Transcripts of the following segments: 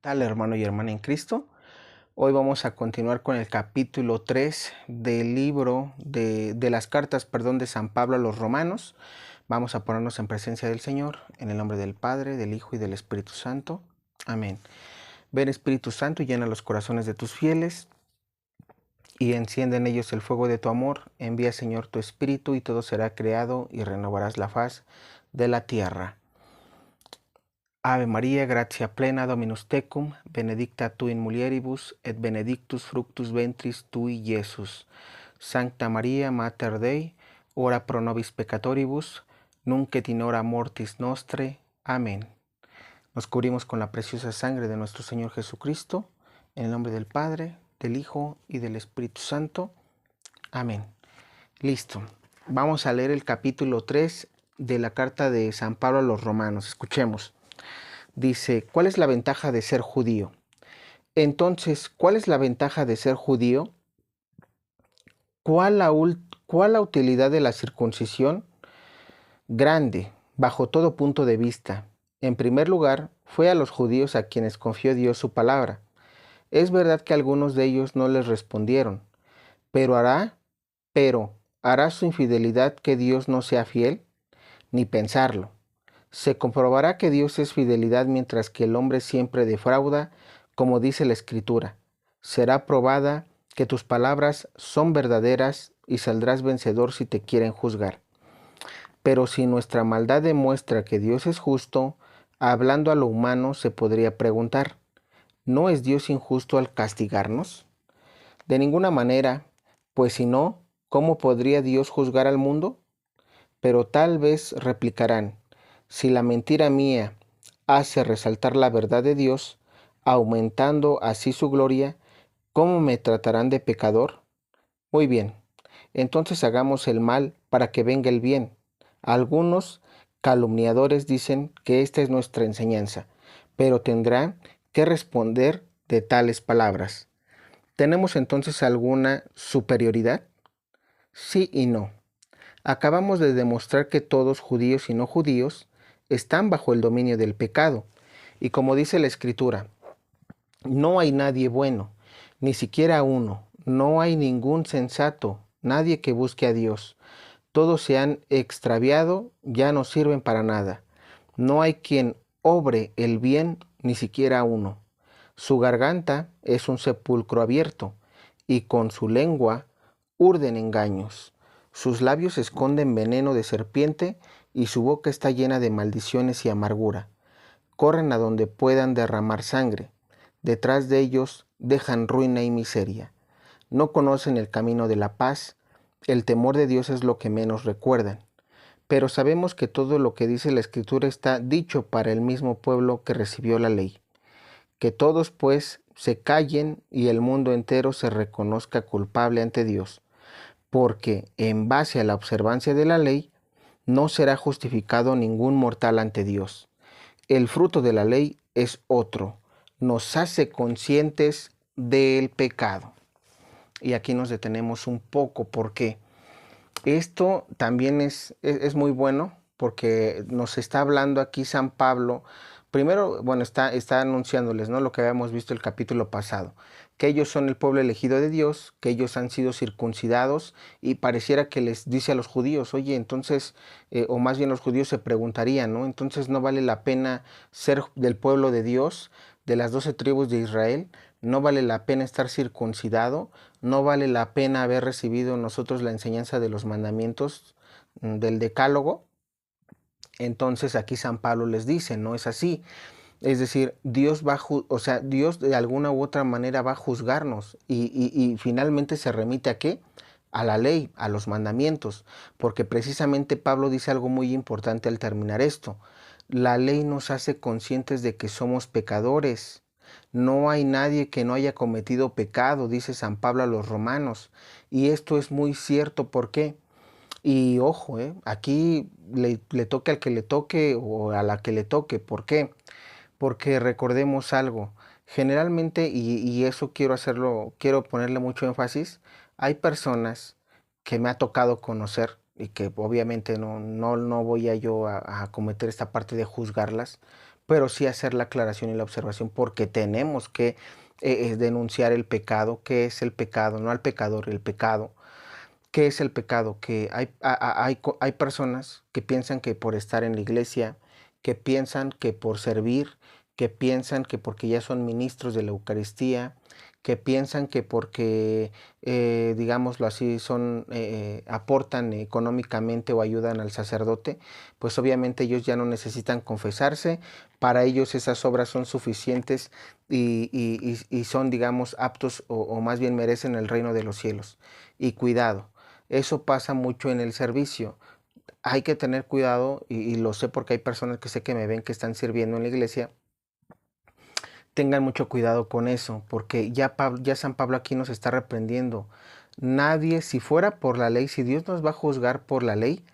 Tal hermano y hermana en Cristo. Hoy vamos a continuar con el capítulo 3 del libro de las cartas, de San Pablo a los Romanos. Vamos a ponernos en presencia del Señor, en el nombre del Padre, del Hijo y del Espíritu Santo. Amén. Ven Espíritu Santo y llena los corazones de tus fieles y enciende en ellos el fuego de tu amor. Envía, Señor, tu Espíritu y todo será creado y renovarás la faz de la tierra. Ave María, gratia plena, Dominus tecum, benedicta tu in mulieribus, et benedictus fructus ventris tui, Iesus. Sancta Maria, Mater Dei, ora pro nobis peccatoribus, nunc et in hora mortis nostre. Amén. Nos cubrimos con la preciosa sangre de nuestro Señor Jesucristo, en el nombre del Padre, del Hijo y del Espíritu Santo. Amén. Listo. Vamos a leer el capítulo 3 de la carta de San Pablo a los Romanos. Escuchemos. Dice, ¿cuál es la ventaja de ser judío? Entonces, ¿cuál es la ventaja de ser judío? ¿Cuál la utilidad de la circuncisión? Grande, bajo todo punto de vista. En primer lugar, fue a los judíos a quienes confió Dios su palabra. Es verdad que algunos de ellos no les respondieron, pero ¿hará su infidelidad que Dios no sea fiel? Ni pensarlo. Se comprobará que Dios es fidelidad mientras que el hombre siempre defrauda, como dice la Escritura. Será probada que tus palabras son verdaderas y saldrás vencedor si te quieren juzgar. Pero si nuestra maldad demuestra que Dios es justo, hablando a lo humano se podría preguntar, ¿no es Dios injusto al castigarnos? De ninguna manera, pues si no, ¿cómo podría Dios juzgar al mundo? Pero tal vez replicarán, si la mentira mía hace resaltar la verdad de Dios, aumentando así su gloria, ¿cómo me tratarán de pecador? Muy bien, entonces hagamos el mal para que venga el bien. Algunos calumniadores dicen que esta es nuestra enseñanza, pero tendrán que responder de tales palabras. ¿Tenemos entonces alguna superioridad? Sí y no. Acabamos de demostrar que todos, judíos y no judíos, están bajo el dominio del pecado. Y como dice la Escritura, no hay nadie bueno, ni siquiera uno, no hay ningún sensato, nadie que busque a Dios. Todos se han extraviado, ya no sirven para nada. No hay quien obre el bien, ni siquiera uno. Su garganta es un sepulcro abierto, y con su lengua urden engaños. Sus labios esconden veneno de serpiente, y su boca está llena de maldiciones y amargura. Corren a donde puedan derramar sangre. Detrás de ellos dejan ruina y miseria. No conocen el camino de la paz. El temor de Dios es lo que menos recuerdan. Pero sabemos que todo lo que dice la Escritura está dicho para el mismo pueblo que recibió la ley. Que todos, pues, se callen y el mundo entero se reconozca culpable ante Dios, porque en base a la observancia de la ley, no será justificado ningún mortal ante Dios. El fruto de la ley es otro, nos hace conscientes del pecado. Y aquí nos detenemos un poco porque esto también es muy bueno porque nos está hablando aquí San Pablo. Primero, bueno, está anunciándoles, ¿no? Lo que habíamos visto el capítulo pasado, que ellos son el pueblo elegido de Dios, que ellos han sido circuncidados y pareciera que les dice a los judíos, oye, entonces, o más bien los judíos se preguntarían, ¿no? Entonces no vale la pena ser del pueblo de Dios, de las 12 tribus de Israel, no vale la pena estar circuncidado, no vale la pena haber recibido nosotros la enseñanza de los mandamientos del decálogo. Entonces aquí San Pablo les dice, no es así. Es decir, Dios va o sea, Dios de alguna u otra manera va a juzgarnos y finalmente se remite a qué? A la ley, a los mandamientos, porque precisamente Pablo dice algo muy importante al terminar esto. La ley nos hace conscientes de que somos pecadores. No hay nadie que no haya cometido pecado, dice San Pablo a los romanos. Y esto es muy cierto, ¿por qué? Y ojo, aquí le toque al que le toque o a la que le toque. ¿Por qué? Porque recordemos algo. Generalmente, y eso quiero hacerlo, quiero ponerle mucho énfasis, hay personas que me ha tocado conocer y que obviamente no voy a yo a cometer esta parte de juzgarlas, pero sí hacer la aclaración y la observación, porque tenemos que denunciar el pecado. ¿Qué es el pecado? No al pecador, el pecado. ¿Qué es el pecado? Que hay personas que piensan que por estar en la iglesia, que piensan que por servir, que piensan que porque ya son ministros de la Eucaristía, que piensan que porque, digámoslo así, aportan económicamente o ayudan al sacerdote, pues obviamente ellos ya no necesitan confesarse. Para ellos esas obras son suficientes y son, digamos, aptos o más bien merecen el reino de los cielos. Y cuidado, eso pasa mucho en el servicio. Hay que tener cuidado, y lo sé porque hay personas que sé que me ven que están sirviendo en la iglesia. Tengan mucho cuidado con eso, porque ya San Pablo aquí nos está reprendiendo. Nadie, si fuera por la ley, si Dios nos va a juzgar por la ley,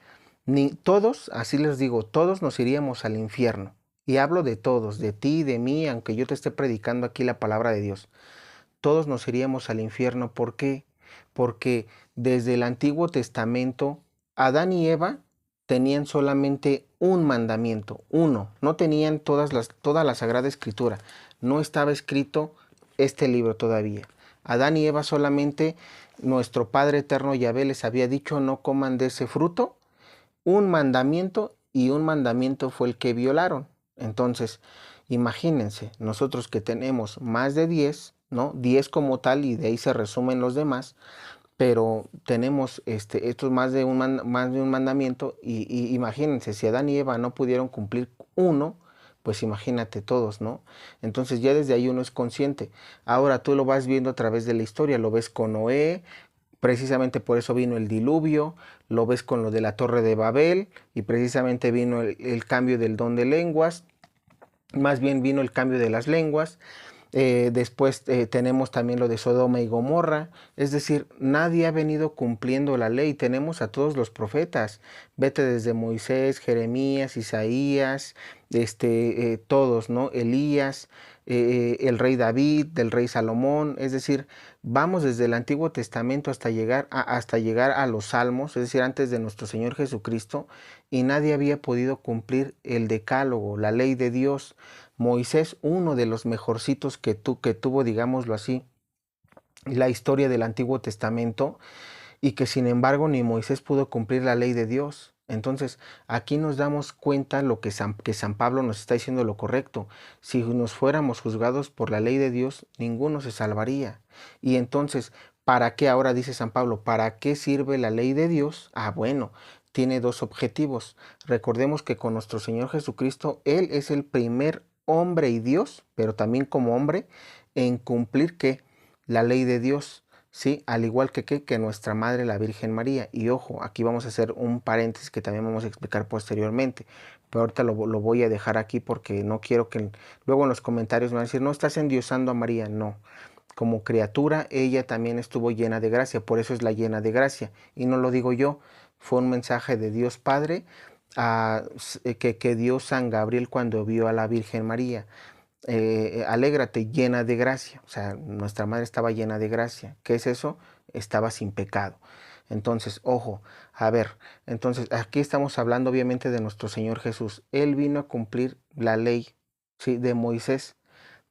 ni todos, así les digo, todos nos iríamos al infierno. Y hablo de todos, de ti, de mí, aunque yo te esté predicando aquí la palabra de Dios. Todos nos iríamos al infierno. ¿Por qué? Porque desde el Antiguo Testamento, Adán y Eva tenían solamente un mandamiento, uno. No tenían toda la Sagrada Escritura. No estaba escrito este libro todavía. Adán y Eva solamente, nuestro Padre Eterno Yahvé les había dicho: no coman de ese fruto. Un mandamiento, y un mandamiento fue el que violaron. Entonces, imagínense, nosotros que tenemos más de 10, ¿no? 10 como tal, y de ahí se resumen los demás, pero tenemos estos más de un mandamiento, y imagínense, si Adán y Eva no pudieron cumplir uno, pues imagínate todos, ¿no? Entonces ya desde ahí uno es consciente. Ahora tú lo vas viendo a través de la historia, lo ves con Noé. Precisamente por eso vino el diluvio, lo ves con lo de la Torre de Babel, y precisamente vino el cambio del don de lenguas, más bien vino el cambio de las lenguas. Después tenemos también lo de Sodoma y Gomorra. Es decir, nadie ha venido cumpliendo la ley. Tenemos a todos los profetas. Vete desde Moisés, Jeremías, Isaías, todos, ¿no? Elías, el rey David, del rey Salomón. Es decir, vamos desde el Antiguo Testamento hasta llegar a los Salmos, es decir, antes de nuestro Señor Jesucristo, y nadie había podido cumplir el decálogo, la ley de Dios. Moisés, uno de los mejorcitos que tuvo, digámoslo así, la historia del Antiguo Testamento, y que sin embargo ni Moisés pudo cumplir la ley de Dios. Entonces, aquí nos damos cuenta lo que San Pablo nos está diciendo lo correcto. Si nos fuéramos juzgados por la ley de Dios, ninguno se salvaría. Y entonces, ¿para qué ahora dice San Pablo? ¿Para qué sirve la ley de Dios? Ah, bueno, tiene dos objetivos. Recordemos que con nuestro Señor Jesucristo, Él es el primer hombre y Dios, pero también como hombre, en cumplir que la ley de Dios. Sí, al igual que nuestra madre, la Virgen María. Y ojo, aquí vamos a hacer un paréntesis que también vamos a explicar posteriormente, pero ahorita lo voy a dejar aquí porque no quiero que luego en los comentarios me van a decir: no estás endiosando a María. No, como criatura ella también estuvo llena de gracia, por eso es la llena de gracia, y no lo digo yo, fue un mensaje de Dios Padre, que dio San Gabriel cuando vio a la Virgen María. Alégrate, llena de gracia. O sea, nuestra madre estaba llena de gracia. ¿Qué es eso? Estaba sin pecado. Entonces, ojo, a ver, entonces aquí estamos hablando obviamente de nuestro Señor Jesús. Él vino a cumplir la ley, ¿sí?, de Moisés.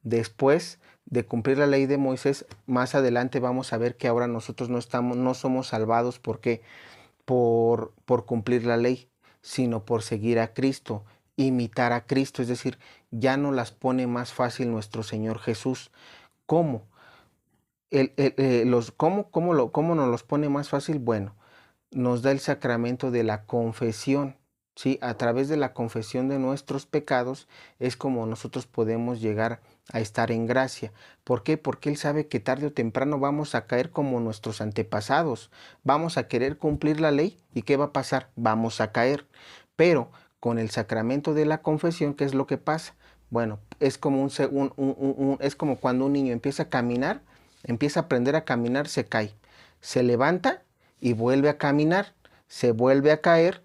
Después de cumplir la ley de Moisés, más adelante vamos a ver que ahora nosotros no somos salvados. ¿Por qué? Por cumplir la ley, sino por seguir a Cristo, imitar a Cristo. Es decir, ya no las pone más fácil nuestro Señor Jesús. ¿Cómo? ¿Cómo nos los pone más fácil? Bueno, nos da el sacramento de la confesión. ¿Sí? A través de la confesión de nuestros pecados es como nosotros podemos llegar a estar en gracia. ¿Por qué? Porque Él sabe que tarde o temprano vamos a caer como nuestros antepasados. Vamos a querer cumplir la ley, ¿y qué va a pasar? Vamos a caer. Pero con el sacramento de la confesión, ¿qué es lo que pasa? Bueno, es como, es como cuando un niño empieza a caminar, empieza a aprender a caminar, se cae, se levanta y vuelve a caminar, se vuelve a caer,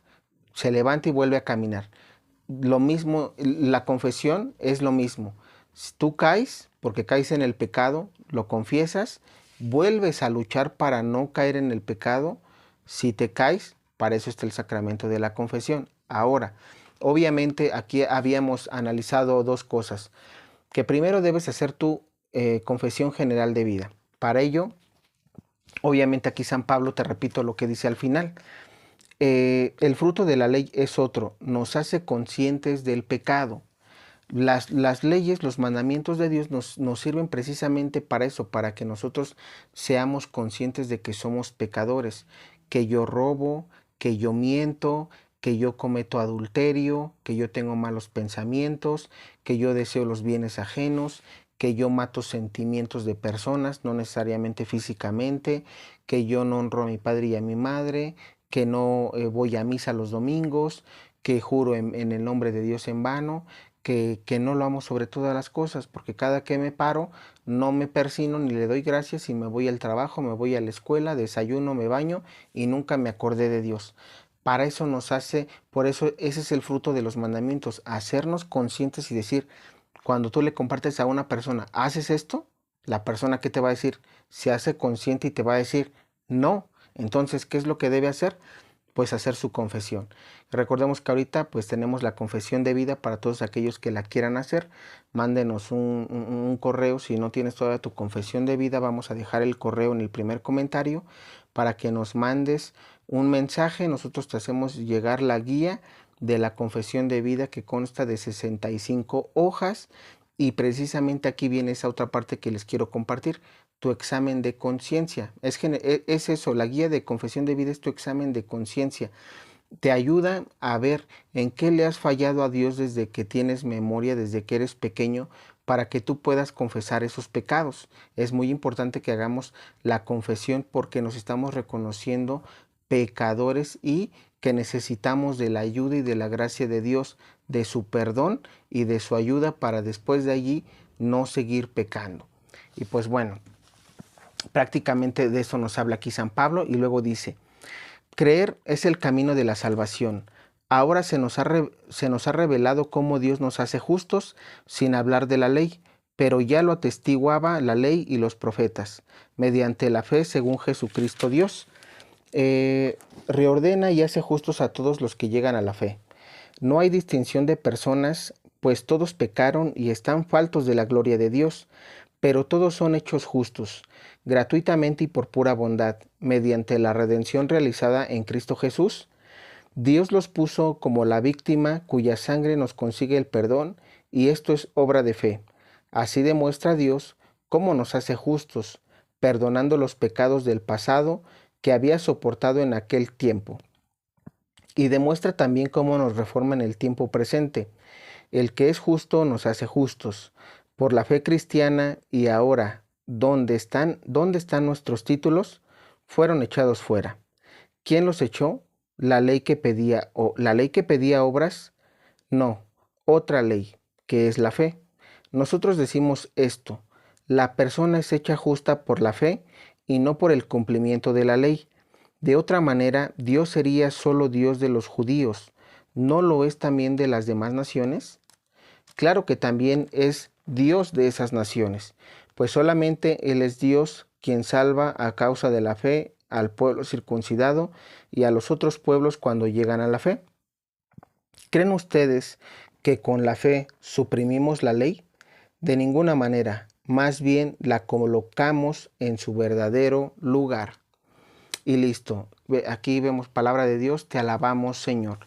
se levanta y vuelve a caminar. Lo mismo, la confesión es lo mismo. Si tú caes, porque caes en el pecado, lo confiesas, vuelves a luchar para no caer en el pecado. Si te caes, para eso está el sacramento de la confesión. Ahora, Obviamente aquí habíamos analizado dos cosas, que primero debes hacer tu confesión general de vida. Para ello, obviamente aquí San Pablo, te repito lo que dice al final, el fruto de la ley es otro, nos hace conscientes del pecado. Las leyes, los mandamientos de Dios nos sirven precisamente para eso, para que nosotros seamos conscientes de que somos pecadores, que yo robo, que yo miento, que yo cometo adulterio, que yo tengo malos pensamientos, que yo deseo los bienes ajenos, que yo mato sentimientos de personas, no necesariamente físicamente, que yo no honro a mi padre y a mi madre, que no voy a misa los domingos, que juro en el nombre de Dios en vano, que no lo amo sobre todas las cosas, porque cada que me paro no me persino ni le doy gracias y me voy al trabajo, me voy a la escuela, desayuno, me baño y nunca me acordé de Dios. Para eso nos hace, por eso ese es el fruto de los mandamientos, hacernos conscientes y decir, cuando tú le compartes a una persona, ¿haces esto? La persona que te va a decir, se hace consciente y te va a decir, no. Entonces, ¿qué es lo que debe hacer? Pues hacer su confesión. Recordemos que ahorita pues tenemos la confesión de vida para todos aquellos que la quieran hacer. Mándenos un correo. Si no tienes todavía tu confesión de vida, vamos a dejar el correo en el primer comentario para que nos mandes un mensaje. Nosotros te hacemos llegar la guía de la confesión de vida que consta de 65 hojas y precisamente aquí viene esa otra parte que les quiero compartir, tu examen de conciencia. Es eso, la guía de confesión de vida es tu examen de conciencia. Te ayuda a ver en qué le has fallado a Dios desde que tienes memoria, desde que eres pequeño, para que tú puedas confesar esos pecados. Es muy importante que hagamos la confesión porque nos estamos reconociendo pecadores y que necesitamos de la ayuda y de la gracia de Dios, de su perdón y de su ayuda para después de allí no seguir pecando. Y pues bueno, prácticamente de eso nos habla aquí San Pablo y luego dice, creer es el camino de la salvación. Ahora se nos ha revelado cómo Dios nos hace justos sin hablar de la ley, pero ya lo atestiguaba la ley y los profetas, mediante la fe según Jesucristo Dios. Reordena y hace justos a todos los que llegan a la fe. No hay distinción de personas, pues todos pecaron y están faltos de la gloria de Dios, pero todos son hechos justos, gratuitamente y por pura bondad, mediante la redención realizada en Cristo Jesús. Dios los puso como la víctima cuya sangre nos consigue el perdón, y esto es obra de fe. Así demuestra Dios cómo nos hace justos, perdonando los pecados del pasado que había soportado en aquel tiempo. Y demuestra también cómo nos reforma en el tiempo presente. El que es justo nos hace justos. Por la fe cristiana y ahora, ¿dónde están nuestros títulos? Fueron echados fuera. ¿Quién los echó? La ley que pedía obras, no, otra ley, que es la fe. Nosotros decimos esto, la persona es hecha justa por la fe y no por el cumplimiento de la ley. De otra manera, Dios sería solo Dios de los judíos, ¿no lo es también de las demás naciones? Claro que también es Dios de esas naciones, pues solamente Él es Dios quien salva a causa de la fe al pueblo circuncidado y a los otros pueblos cuando llegan a la fe. ¿Creen ustedes que con la fe suprimimos la ley? De ninguna manera, más bien la colocamos en su verdadero lugar. Y listo, aquí vemos palabra de Dios, te alabamos Señor.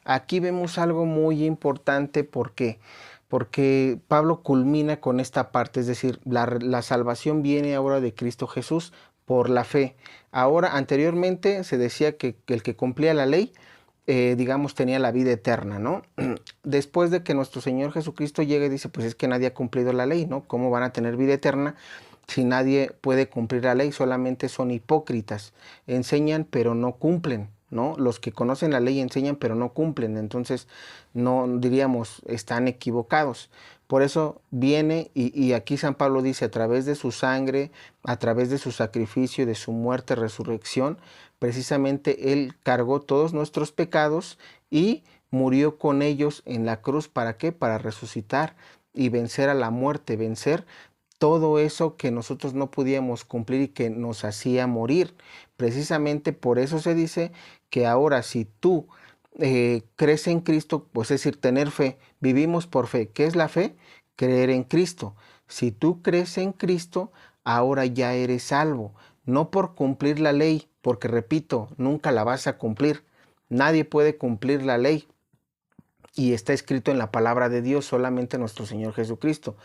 Aquí vemos algo muy importante, ¿por qué? Porque Pablo culmina con esta parte, es decir, la salvación viene ahora de Cristo Jesús por la fe. Ahora, anteriormente se decía que el que cumplía la ley, digamos, tenía la vida eterna, ¿no? Después de que nuestro Señor Jesucristo llegue, dice, pues es que nadie ha cumplido la ley, ¿no? ¿Cómo van a tener vida eterna si nadie puede cumplir la ley? Solamente son hipócritas, enseñan pero no cumplen, ¿no? Los que conocen la ley enseñan pero no cumplen, entonces no diríamos están equivocados. Por eso viene y aquí San Pablo dice, a través de su sangre, a través de su sacrificio, de su muerte, resurrección, precisamente Él cargó todos nuestros pecados y murió con ellos en la cruz. ¿Para qué? Para resucitar y vencer a la muerte, vencer todo eso que nosotros no podíamos cumplir y que nos hacía morir. Precisamente por eso se dice que ahora si tú crees en Cristo, pues es decir, tener fe. Vivimos por fe. ¿Qué es la fe? Creer en Cristo. Si tú crees en Cristo, ahora ya eres salvo. No por cumplir la ley, porque repito, nunca la vas a cumplir. Nadie puede cumplir la ley. Y está escrito en la palabra de Dios, solamente nuestro Señor Jesucristo.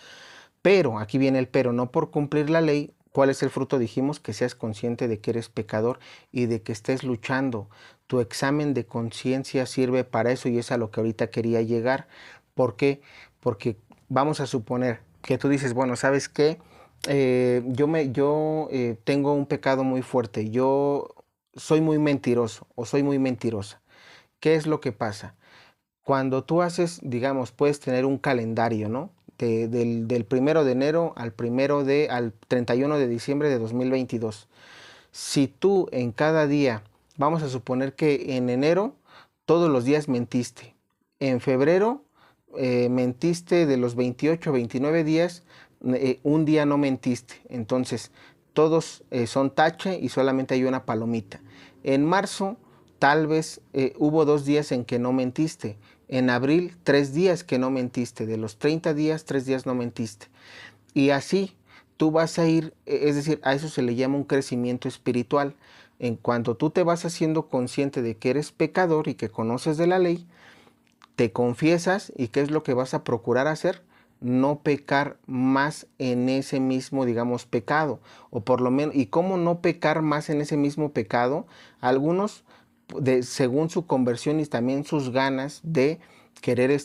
Pero, aquí viene el pero, no por cumplir la ley. ¿Cuál es el fruto? Dijimos que seas consciente de que eres pecador y de que estés luchando. Tu examen de conciencia sirve para eso y es a lo que ahorita quería llegar. ¿Por qué? Porque vamos a suponer que tú dices, bueno, ¿sabes qué? Yo tengo un pecado muy fuerte. Yo soy muy mentiroso o soy muy mentirosa. ¿Qué es lo que pasa? Cuando tú haces, digamos, puedes tener un calendario, ¿no? Del 1 de enero al 31 de diciembre de 2022. Si tú en cada día, vamos a suponer que en enero todos los días mentiste. En febrero mentiste de los 28 o 29 días, un día no mentiste. Entonces, todos son tache y solamente hay una palomita. En marzo, tal vez hubo 2 días en que no mentiste. En abril, 3 días que no mentiste. De los 30 días, 3 días no mentiste. Y así tú vas a ir, es decir, a eso se le llama un crecimiento espiritual. En cuanto tú te vas haciendo consciente de que eres pecador y que conoces de la ley, te confiesas y ¿qué es lo que vas a procurar hacer? No pecar más en ese mismo, digamos, pecado. O por lo menos, ¿y cómo no pecar más en ese mismo pecado? Algunos, según su conversión y también sus ganas de querer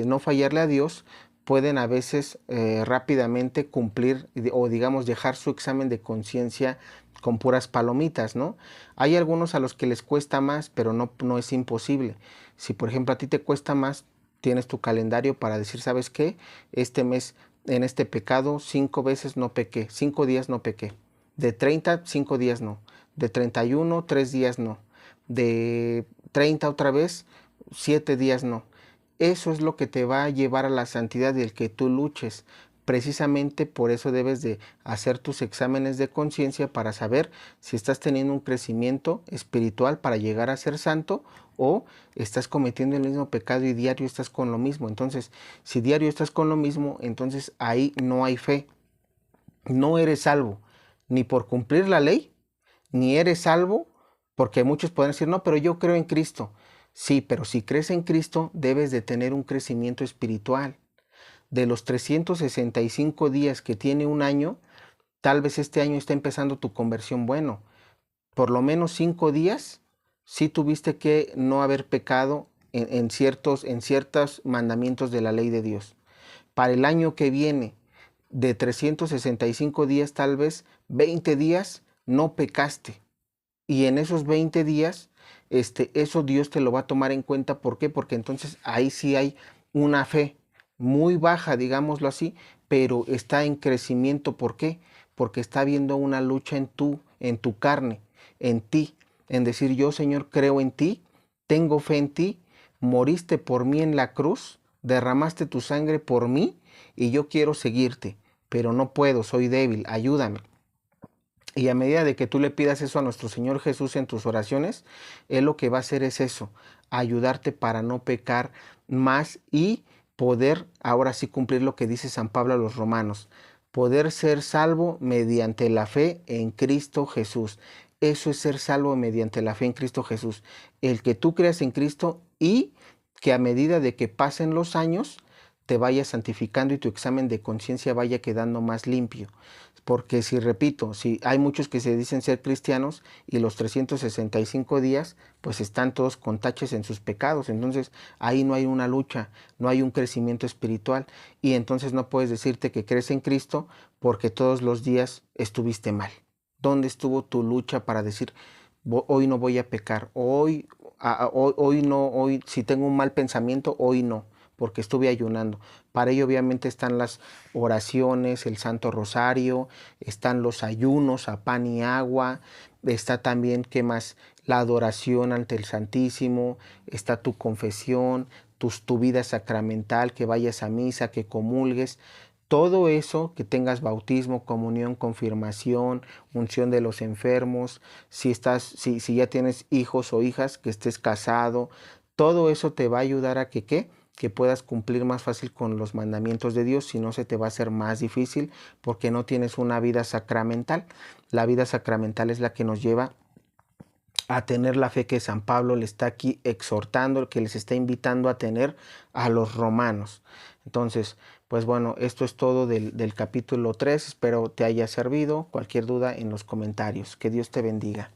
no fallarle a Dios, pueden a veces rápidamente cumplir o digamos dejar su examen de conciencia con puras palomitas, ¿no? Hay algunos a los que les cuesta más, pero no es imposible. Si por ejemplo a ti te cuesta más, tienes tu calendario para decir, ¿sabes qué? Este mes en este pecado 5 veces no pequé, 5 días no pequé. De 30, 5 días no. De 31, 3 días no. De 30 otra vez, 7 días no. Eso es lo que te va a llevar a la santidad y el que tú luches. Precisamente por eso debes de hacer tus exámenes de conciencia para saber si estás teniendo un crecimiento espiritual para llegar a ser santo o estás cometiendo el mismo pecado y diario estás con lo mismo. Entonces, si diario estás con lo mismo, entonces ahí no hay fe. No eres salvo ni por cumplir la ley, ni eres salvo porque muchos pueden decir, no, pero yo creo en Cristo. Sí, pero si crees en Cristo, debes de tener un crecimiento espiritual. De los 365 días que tiene un año, tal vez este año está empezando tu conversión. Bueno, por lo menos 5 días, sí tuviste que no haber pecado en ciertos mandamientos de la ley de Dios. Para el año que viene, de 365 días, tal vez 20 días no pecaste. Y en esos 20 días, eso Dios te lo va a tomar en cuenta. ¿Por qué? Porque entonces ahí sí hay una fe muy baja, digámoslo así, pero está en crecimiento. ¿Por qué? Porque está habiendo una lucha en tu carne, en ti, en decir, yo Señor creo en ti, tengo fe en ti, moriste por mí en la cruz, derramaste tu sangre por mí y yo quiero seguirte, pero no puedo, soy débil, ayúdame. Y a medida de que tú le pidas eso a nuestro Señor Jesús en tus oraciones, Él lo que va a hacer es eso, ayudarte para no pecar más y poder ahora sí cumplir lo que dice San Pablo a los romanos, poder ser salvo mediante la fe en Cristo Jesús. Eso es ser salvo mediante la fe en Cristo Jesús. El que tú creas en Cristo y que a medida de que pasen los años, te vayas santificando y tu examen de conciencia vaya quedando más limpio. Porque si repito, si hay muchos que se dicen ser cristianos y los 365 días pues están todos con taches en sus pecados, entonces ahí no hay una lucha, no hay un crecimiento espiritual y entonces no puedes decirte que crees en Cristo porque todos los días estuviste mal. ¿Dónde estuvo tu lucha para decir hoy no voy a pecar, hoy no, hoy si tengo un mal pensamiento, hoy no? Porque estuve ayunando. Para ello obviamente están las oraciones, el Santo Rosario, están los ayunos a pan y agua, está también, ¿qué más? La adoración ante el Santísimo, está tu confesión, tu vida sacramental, que vayas a misa, que comulgues. Todo eso, que tengas bautismo, comunión, confirmación, unción de los enfermos, si ya tienes hijos o hijas, que estés casado, Todo eso te va a ayudar a que, ¿qué? Que puedas cumplir más fácil con los mandamientos de Dios, si no se te va a hacer más difícil porque no tienes una vida sacramental. La vida sacramental es la que nos lleva a tener la fe que San Pablo le está aquí exhortando, que les está invitando a tener a los romanos. Entonces, pues bueno, esto es todo del capítulo 3. Espero te haya servido. Cualquier duda en los comentarios. Que Dios te bendiga.